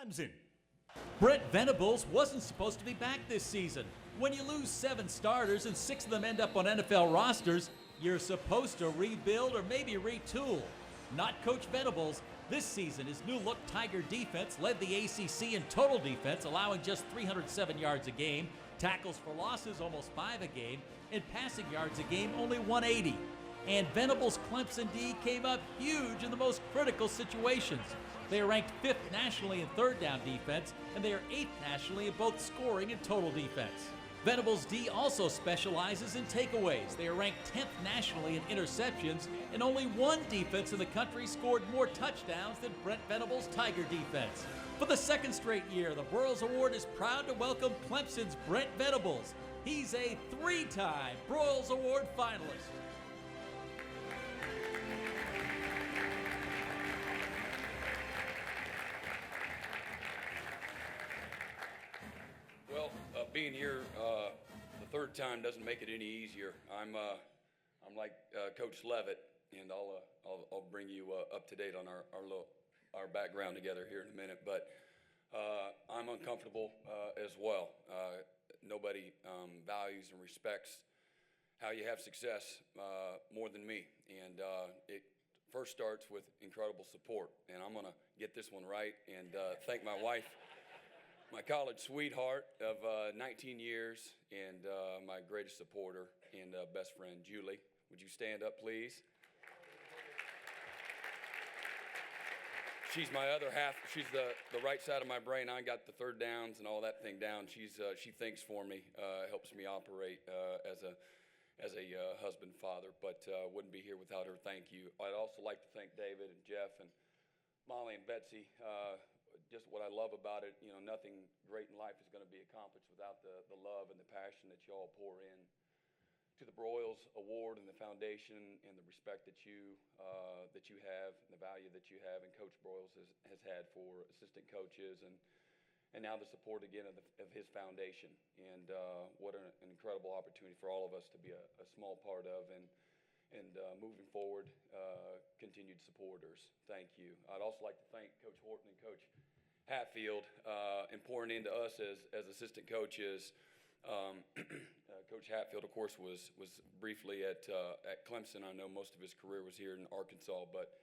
Clemson. Brent Venables wasn't supposed to be back this season. When you lose 7 starters and 6 of them end up on NFL rosters, you're supposed to rebuild or maybe retool. Not Coach Venables. This season, his new-look Tiger defense led the ACC in total defense, allowing just 307 yards a game, tackles for losses almost 5 a game, and passing yards a game only 180. And Venables' Clemson D came up huge in the most critical situations. They are ranked 5th nationally in third down defense, and they are 8th nationally in both scoring and total defense. Venables D also specializes in takeaways. They are ranked 10th nationally in interceptions, and only one defense in the country scored more touchdowns than Brent Venables' Tiger defense. For the second straight year, the Broyles Award is proud to welcome Clemson's Brent Venables. He's a 3-time Broyles Award finalist. Well, being here the third time doesn't make it any easier. I'm like Coach Levitt, and I'll bring you up to date on our background together here in a minute. But I'm uncomfortable as well. Nobody values and respects how you have success more than me, and it first starts with incredible support. And I'm gonna get this one right and thank my wife. My college sweetheart of 19 years and my greatest supporter and best friend, Julie. Would you stand up, please? She's my other half. She's the right side of my brain. I got the third downs and all that thing down. She thinks for me, helps me operate as a husband, father, but wouldn't be here without her. Thank you. I'd also like to thank David and Jeff and Molly and Betsy. Just what I love about it, nothing great in life is going to be accomplished without the love and the passion that you all pour in to the Broyles Award and the foundation and the respect that you have and the value that you have and Coach Broyles has had for assistant coaches and now the support again of his foundation. And what an incredible opportunity for all of us to be a small part of and moving forward, continued supporters. Thank you. I'd also like to thank Coach Horton and Coach Hatfield and pouring into us as assistant coaches. Coach Hatfield, of course, was briefly at Clemson. I know most of his career was here in Arkansas, but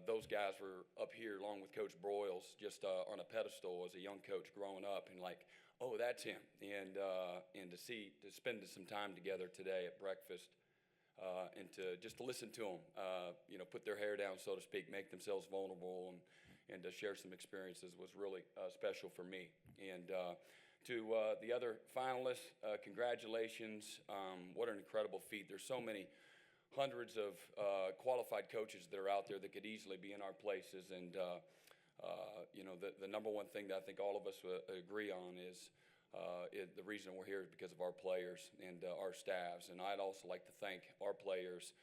those guys were up here along with Coach Broyles, just on a pedestal as a young coach growing up, and like, oh, that's him. And to spend some time together today at breakfast. And to listen to them, put their hair down, so to speak, make themselves vulnerable, and to share some experiences was really special for me. And to the other finalists, congratulations. What an incredible feat. There's so many hundreds of qualified coaches that are out there that could easily be in our places. And, the number one thing that I think all of us agree on is the reason we're here is because of our players and our staffs. And I'd also like to thank our players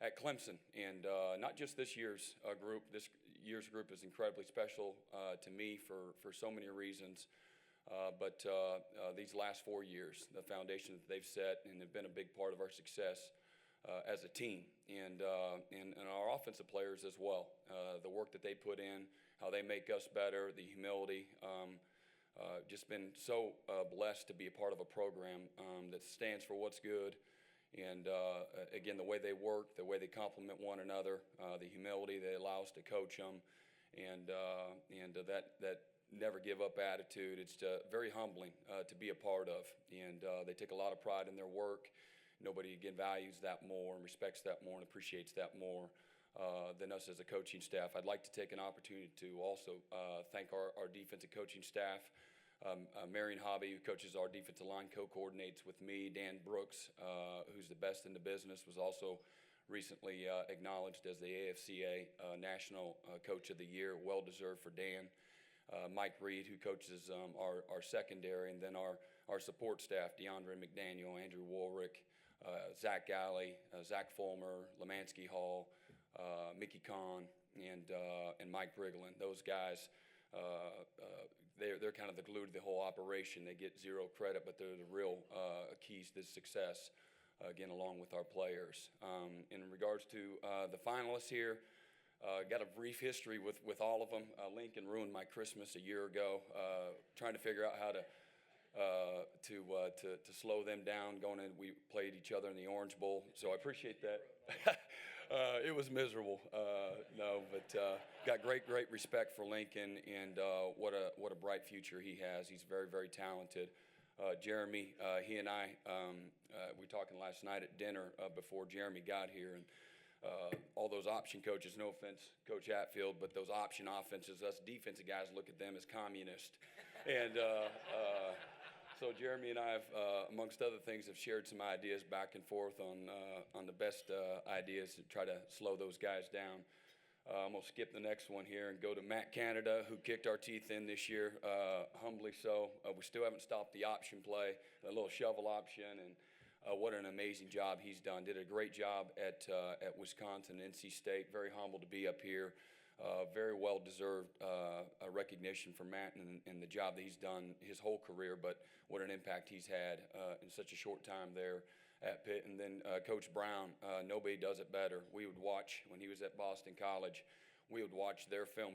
at Clemson, and not just this year's group. This year's group is incredibly special to me for so many reasons. But these last 4 years, the foundation that they've set and have been a big part of our success as a team, and our offensive players as well. The work that they put in, how they make us better, the humility. Just been so blessed to be a part of a program that stands for what's good. And again, the way they work, the way they complement one another, the humility they allow us to coach them, and that never give up attitude. It's very humbling to be a part of. And they take a lot of pride in their work. Nobody, again, values that more and respects that more and appreciates that more than us as a coaching staff. I'd like to take an opportunity to also thank our defensive coaching staff. Marion Hobby, who coaches our defensive line, co-coordinates with me. Dan Brooks, who's the best in the business, was also recently acknowledged as the AFCA National Coach of the Year. Well-deserved for Dan. Mike Reed, who coaches our secondary, and then our support staff, DeAndre McDaniel, Andrew Warwick, Zach Galley, Zach Fulmer, Lemansky Hall, Mickey Kahn, and Mike Briglin. Those guys, they're kind of the glue to the whole operation. They get zero credit, but they're the real keys to success, again, along with our players. In regards to the finalists here, Got a brief history with all of them. Lincoln ruined my Christmas a year ago, trying to figure out how to slow them down. Going in, we played each other in the Orange Bowl, so I appreciate that. It was miserable, got great respect for Lincoln, and what a bright future he has. He's very, very talented. Jeremy, he and I, we were talking last night at dinner before Jeremy got here, and all those option coaches, no offense, Coach Hatfield, but those option offenses, us defensive guys look at them as communist. And so Jeremy and I have, amongst other things, have shared some ideas back and forth on the best ideas to try to slow those guys down. I'm going to skip the next one here and go to Matt Canada, who kicked our teeth in this year, humbly so. We still haven't stopped the option play, the little shovel option, and what an amazing job he's done. Did a great job at Wisconsin, NC State. Very humble to be up here. Very well-deserved recognition for Matt and the job that he's done his whole career, but what an impact he's had in such a short time there at Pitt. And then Coach Brown, nobody does it better. We would watch, when he was at Boston College, we would watch their film.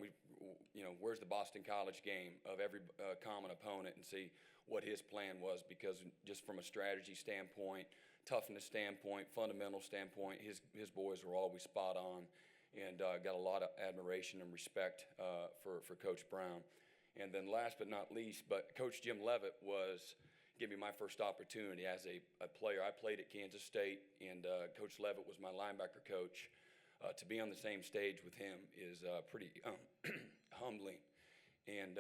Where's the Boston College game of every common opponent, and see what his plan was, because just from a strategy standpoint, toughness standpoint, fundamental standpoint, his boys were always spot on, and got a lot of admiration and respect for Coach Brown. And then last but not least, but Coach Jim Leavitt gave me my first opportunity as a player. I played at Kansas State, and Coach Leavitt was my linebacker coach. To be on the same stage with him is pretty humbling, and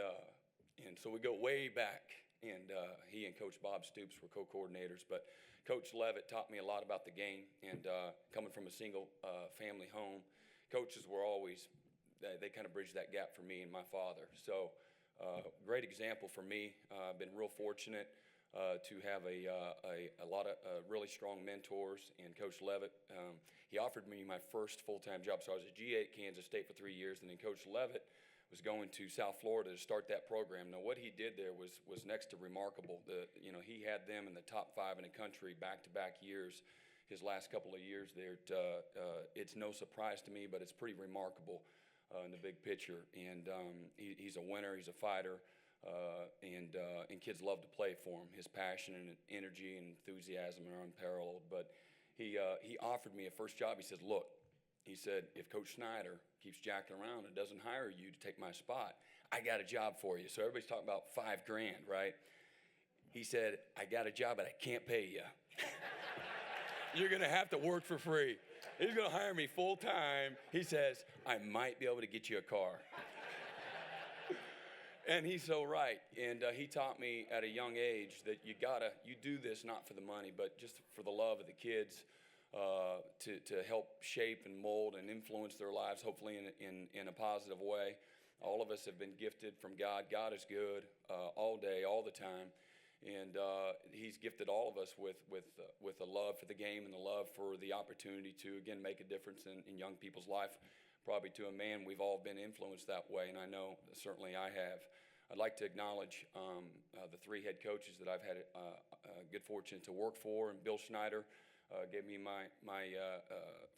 so we go way back. And he and Coach Bob Stoops were co-coordinators. But Coach Leavitt taught me a lot about the game. And coming from a single family home, coaches were always, they kind of bridged that gap for me and my father. So great example for me. I've been real fortunate to have a lot of really strong mentors. And Coach Leavitt, he offered me my first full-time job. So I was a GA at Kansas State for 3 years. And then Coach Leavitt was going to South Florida to start that program. Now, what he did there was next to remarkable. He had them in the top 5 in the country back-to-back years. His last couple of years there, it's no surprise to me, but it's pretty remarkable in the big picture. And he's a winner. He's a fighter, and kids love to play for him. His passion and energy and enthusiasm are unparalleled. But he offered me a first job. He said, "Look," he said, "if Coach Snyder keeps jacking around and doesn't hire you to take my spot, I got a job for you." So everybody's talking about $5,000, right? He said, "I got a job, but I can't pay you. You're going to have to work for free." He's going to hire me full time. He says, "I might be able to get you a car." And he's so right. And he taught me at a young age that you do this not for the money, but just for the love of the kids. To help shape and mold and influence their lives, hopefully in a positive way. All of us have been gifted from God. God is good all day, all the time, and He's gifted all of us with a love for the game and the love for the opportunity to again make a difference in young people's life. Probably to a man, we've all been influenced that way, and I know certainly I have. I'd like to acknowledge the 3 head coaches that I've had good fortune to work for, and Bill Schneider. Gave me my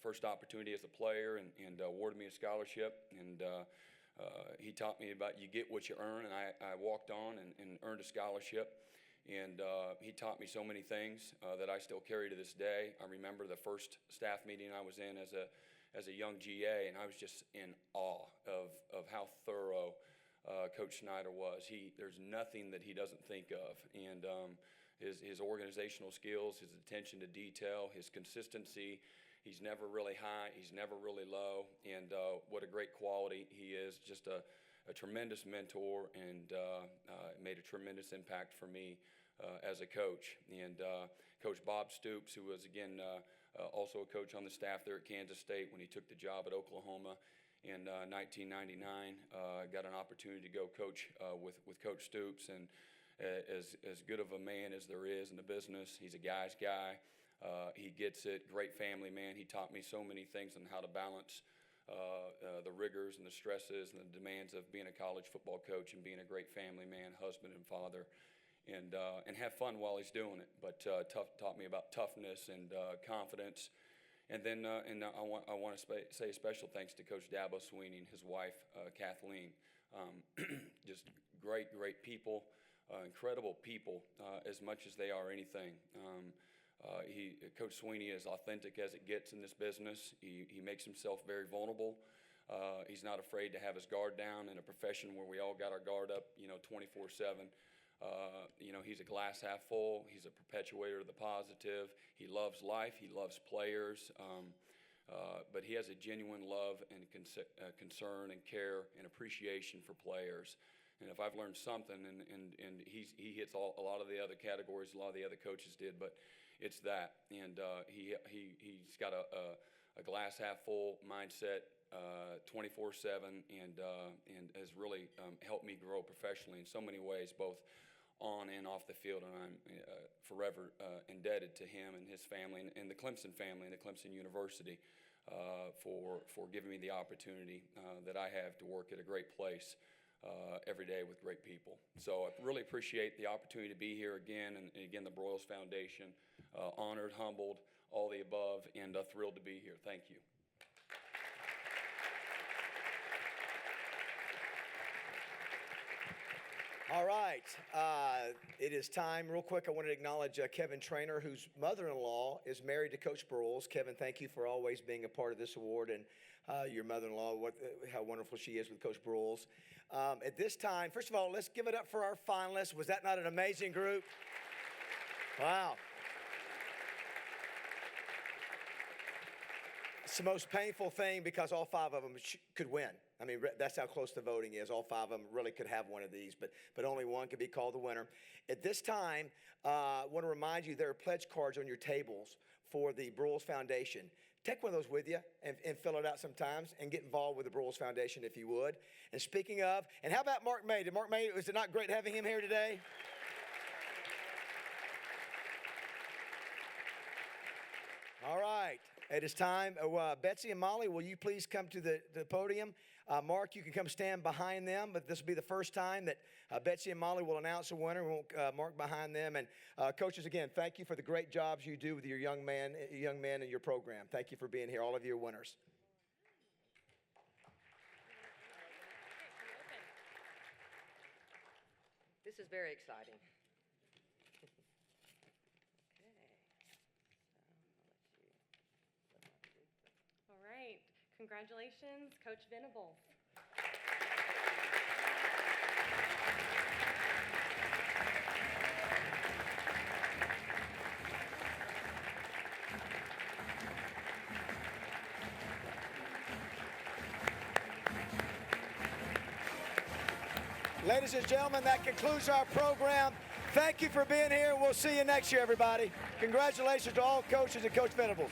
first opportunity as a player and awarded me a scholarship. And he taught me about you get what you earn, and I walked on and earned a scholarship. And he taught me so many things that I still carry to this day. I remember the first staff meeting I was in as a young GA, and I was just in awe of how thorough Coach Schneider was. There's nothing that he doesn't think of. And his organizational skills, his attention to detail, his consistency. He's never really high, he's never really low, and what a great quality he is. Just a tremendous mentor, and made a tremendous impact for me as a coach. And Coach Bob Stoops, who was, again, also a coach on the staff there at Kansas State when he took the job at Oklahoma in 1999, got an opportunity to go coach with Coach Stoops. And as good of a man as there is in the business. He's a guy's guy. He gets it. Great family man. He taught me so many things on how to balance the rigors and the stresses and the demands of being a college football coach and being a great family man, husband and father, and have fun while he's doing it. But taught me about toughness and confidence. And then I want to say a special thanks to Coach Dabo Sweeney and his wife, Kathleen. Just great people, incredible people, as much as they are anything. Coach Sweeney is authentic as it gets in this business. He makes himself very vulnerable. He's not afraid to have his guard down in a profession where we all got our guard up, 24/7. He's a glass half full. He's a perpetuator of the positive. He loves life. He loves players. But he has a genuine love and concern and care and appreciation for players. And if I've learned something, and he hits a lot of the other categories a lot of the other coaches did, but it's that. And he's got a glass half full mindset, 24/7, and has really helped me grow professionally in so many ways, both on and off the field. And I'm forever indebted to him and his family and the Clemson family and the Clemson University for giving me the opportunity that I have to work at a great place every day with great people. So I really appreciate the opportunity to be here again, and again, the Broyles Foundation. Honored, humbled, all the above, and thrilled to be here. Thank you. All right, it is time. Real quick, I want to acknowledge Kevin Trainer, whose mother-in-law is married to Coach Broyles. Kevin, thank you for always being a part of this award, and your mother-in-law, how wonderful she is with Coach Broyles. At this time, first of all, let's give it up for our finalists. Was that not an amazing group? Wow. It's the most painful thing because all 5 of them could win. I mean, that's how close the voting is. All 5 of them really could have one of these, but only one could be called the winner. At this time, I want to remind you there are pledge cards on your tables for the Broyles Foundation. Take one of those with you and fill it out sometimes and get involved with the Broyles Foundation if you would. And speaking of, and how about Mark May? Was it not great having him here today? All right. It is time. Betsy and Molly, will you please come to the podium? Mark, you can come stand behind them, but this will be the first time that Betsy and Molly will announce a winner. We won't mark behind them. And coaches, again, thank you for the great jobs you do with your young men in your program. Thank you for being here. All of you are winners. This is very exciting. All right, congratulations, Coach Venables. Ladies and gentlemen, that concludes our program. Thank you for being here. We'll see you next year, everybody. Congratulations to all coaches and Coach Venables.